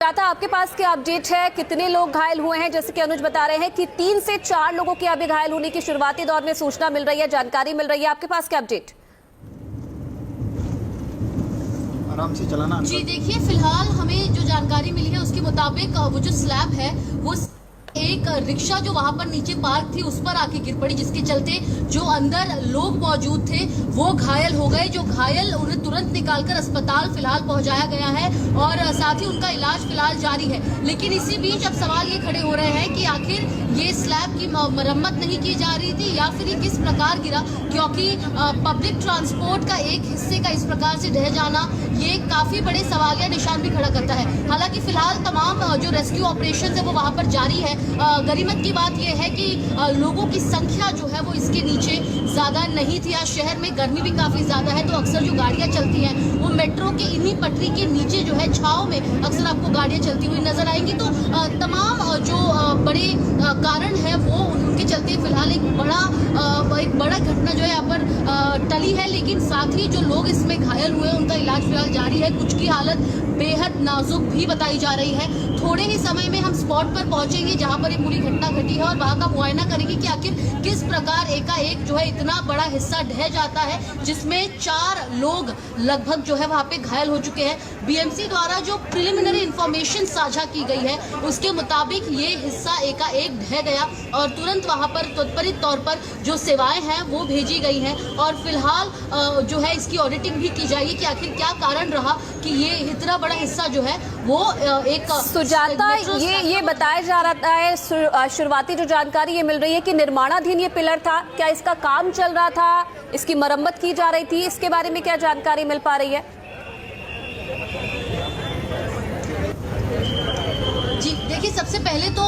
था आपके पास क्या अपडेट है, कितने लोग घायल हुए हैं? जैसे कि अनुज बता रहे हैं कि 3 से 4 लोगों के अभी घायल होने की शुरुआती दौर में सूचना मिल रही है, जानकारी मिल रही है। आपके पास क्या अपडेट? आराम से चलाना। जी देखिए, फिलहाल हमें जो जानकारी मिली है उसके मुताबिक वो जो स्लैब है वो एक रिक्शा जो वहां पर नीचे पार्क थी उस पर आके गिर पड़ी, जिसके चलते जो अंदर लोग मौजूद थे वो घायल हो गए। जो घायल उन्हें तुरंत निकालकर अस्पताल फिलहाल पहुंचाया गया है और साथ ही उनका इलाज फिलहाल जारी है। लेकिन इसी बीच अब सवाल ये खड़े हो रहे हैं कि आखिर ये स्लैब की मरम्मत नहीं की जा रही थी या फिर ये किस प्रकार गिरा, क्योंकि पब्लिक ट्रांसपोर्ट का एक हिस्से का इस प्रकार से ढह जाना ये काफी बड़े सवालिया निशान भी खड़ा करता है। हालांकि फिलहाल तमाम जो रेस्क्यू ऑपरेशन है वो वहां पर जारी है। गनीमत की बात यह है कि लोगों की संख्या जो है वो इसके नीचे ज्यादा नहीं थी। आज शहर में गर्मी भी काफी ज्यादा है, तो अक्सर जो गाड़ियां चलती हैं वो मेट्रो के इन्हीं पटरी के नीचे जो है छाव में अक्सर आपको गाड़ियां चलती हुई नजर आएंगी। तो तमाम जो बड़े कारण है वो उनके चलते फिलहाल एक बड़ा घटना जो है यहाँ पर टली है। लेकिन साथ ही जो लोग इसमें घायल हुए उनका इलाज फिलहाल जारी है। कुछ की हालत बेहद नाजुक भी बताई जा रही है। थोड़े ही समय में हम स्पॉट पर पहुंचेंगे जहां पर ये पूरी घटना घटी है और वहां का मुआयना करेंगे कि आखिर किस प्रकार एकाएक जो है इतना बड़ा हिस्सा ढह जाता है, जिसमें 4 लोग लगभग जो है वहां पे घायल हो चुके हैं। बीएमसी द्वारा जो प्रिलिमिनरी इंफॉर्मेशन साझा की गई है उसके मुताबिक ये हिस्सा एकाएक ढह गया और तुरंत वहां पर त्वरित तौर पर जो सेवाएं हैं वो भेजी गई हैं और फिलहाल जो है इसकी ऑडिटिंग भी की जाएगी कि आखिर क्या कारण रहा कि ये इतना बड़ा हिस्सा जो है वो एक सुजाता, ये बताया जा रहा है, शुरुआती जो जानकारी ये मिल रही है कि निर्माणाधीन ये पिलर था। क्या इसका काम चल रहा था, इसकी मरम्मत की जा रही थी? इसके बारे में क्या जानकारी मिल पा रही है? जी देखिए, सबसे पहले तो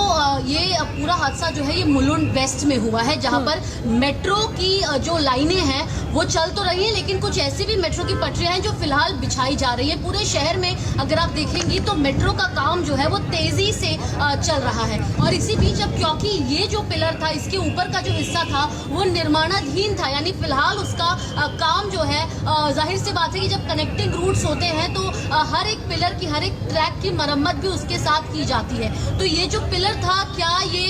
ये पूरा हादसा जो है ये मुलुंड वेस्ट में हुआ है, जहां पर मेट्रो की जो लाइनें हैं वो चल तो रही हैं, लेकिन कुछ ऐसी भी मेट्रो की पटरियां हैं जो फिलहाल बिछाई जा रही है। पूरे शहर में अगर आप देखेंगी तो मेट्रो का काम जो है वो तेजी से चल रहा है। और इसी बीच अब क्योंकि ये जो पिलर था इसके ऊपर का जो हिस्सा था वो निर्माणाधीन था, यानी फिलहाल उसका काम जो है जाहिर सी बात है कि जब कनेक्टिंग रूट्स होते हैं तो हर एक पिलर की, हर एक ट्रैक की मरम्मत भी उसके साथ की जाती है। तो ये जो पिलर था क्या ये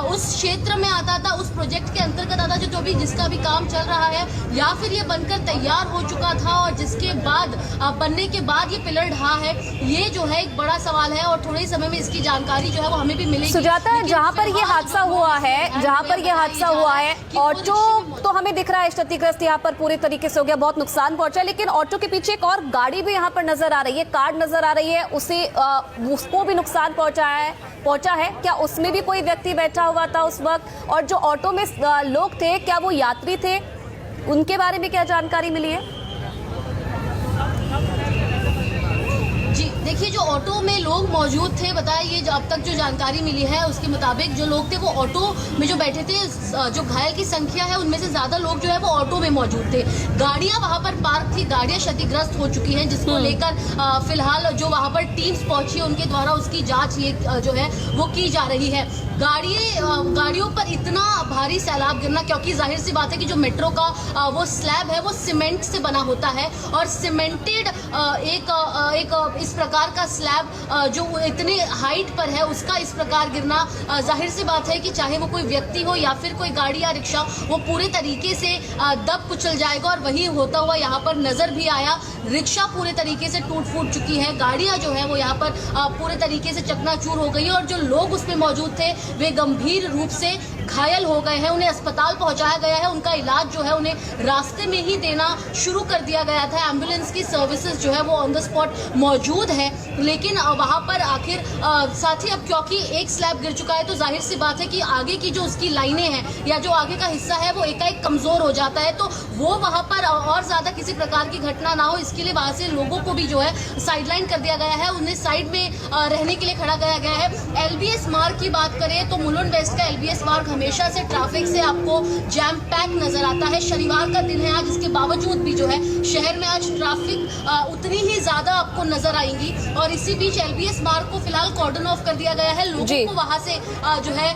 उस क्षेत्र में आता था, उस प्रोजेक्ट के अंतर्गत आता जो भी जिसका भी काम चल रहा है, या फिर ये बनकर तैयार हो चुका था और जिसके बाद बनने के बाद ये पिलर ढहा है? ये जो है एक बड़ा सवाल है और थोड़े ही समय में इसकी जानकारी जो है वो हमें भी मिलेगी। सुजाता, जहाँ पर ये हादसा हुआ है ऑटो तो हमें दिख रहा है क्षतिग्रस्त, यहाँ पर पूरे तरीके से हो गया, बहुत नुकसान पहुंचा। लेकिन ऑटो के पीछे एक और गाड़ी भी यहाँ पर नजर आ रही है, कार नजर आ रही है, उसको भी नुकसान पहुंचा है। क्या उसमें भी कोई व्यक्ति बैठा हुआ था उस वक्त? और जो ऑटो में लोग थे क्या वो यात्री थे? उनके बारे में क्या जानकारी मिली है? जी देखिए, जो ऑटो में लोग मौजूद थे, बताया ये अब तक जो जानकारी मिली है उसके मुताबिक जो लोग थे वो ऑटो में जो बैठे थे, जो घायल की संख्या है उनमें से ज्यादा लोग जो है वो ऑटो में मौजूद थे। गाड़ियां वहां पर पार्क थी, गाड़ियां क्षतिग्रस्त हो चुकी हैं, जिसको लेकर फिलहाल जो वहां पर टीम्स पहुंची है उनके द्वारा उसकी जांच ये जो है वो की जा रही है। गाड़ियों पर इतना भारी सैलाब गिरना, क्योंकि जाहिर सी बात है कि जो मेट्रो का वो स्लैब है वो सीमेंट से बना होता है और सीमेंटेड एक इस प्रकार का स्लैब जो इतने हाइट पर है उसका इस प्रकार गिरना, जाहिर सी बात है कि चाहे वो कोई व्यक्ति हो या फिर कोई गाड़ी या रिक्शा, वो पूरे तरीके से दब कुचल जाएगा। और वही होता हुआ यहाँ पर नजर भी आया। रिक्शा पूरे तरीके से टूट फूट चुकी है, गाड़ियां जो है वो यहाँ पर पूरे तरीके से चकनाचूर हो गई है और जो लोग उसमें मौजूद थे वे गंभीर रूप से घायल हो गए हैं। उन्हें अस्पताल पहुंचाया गया है, उनका इलाज जो है उन्हें रास्ते में ही देना शुरू कर दिया गया था। एम्बुलेंस की सर्विसेज जो है वो ऑन द स्पॉट मौजूद है, लेकिन वहां पर आखिर साथ ही अब क्योंकि एक स्लैब गिर चुका है तो जाहिर सी बात है कि आगे की जो उसकी लाइनें हैं या जो आगे का हिस्सा है वो एकाएक कमजोर हो जाता है, तो वो वहां पर और ज्यादा किसी प्रकार की घटना ना हो इसके लिए वहां से लोगों को भी जो है साइडलाइन कर दिया गया है, उन्हें साइड में रहने के लिए खड़ा किया गया है। एलबीएस मार्ग की बात करें तो मुलुंड वेस्ट का एलबीएस मार्ग हमेशा से ट्रैफिक से आपको जैम पैक नजर आता है। शनिवार का दिन है आज, इसके बावजूद भी जो है शहर में आज ट्रैफिक उतनी ही ज्यादा आपको नजर आएंगी। और और इसी बीच एलबीएस मार्ग को फिलहाल कॉर्डन ऑफ कर दिया गया है। लोगों जी। को वहां से जो है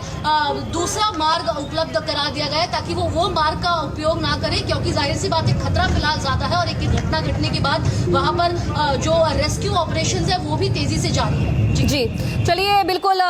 दूसरा मार्ग उपलब्ध करा दिया गया है ताकि वो मार्ग का उपयोग ना करें, क्योंकि जाहिर सी बात है खतरा फिलहाल ज्यादा है और एक घटना घटने के बाद वहां पर जो रेस्क्यू ऑपरेशन है वो भी तेजी से जारी है। जी चलिए बिल्कुल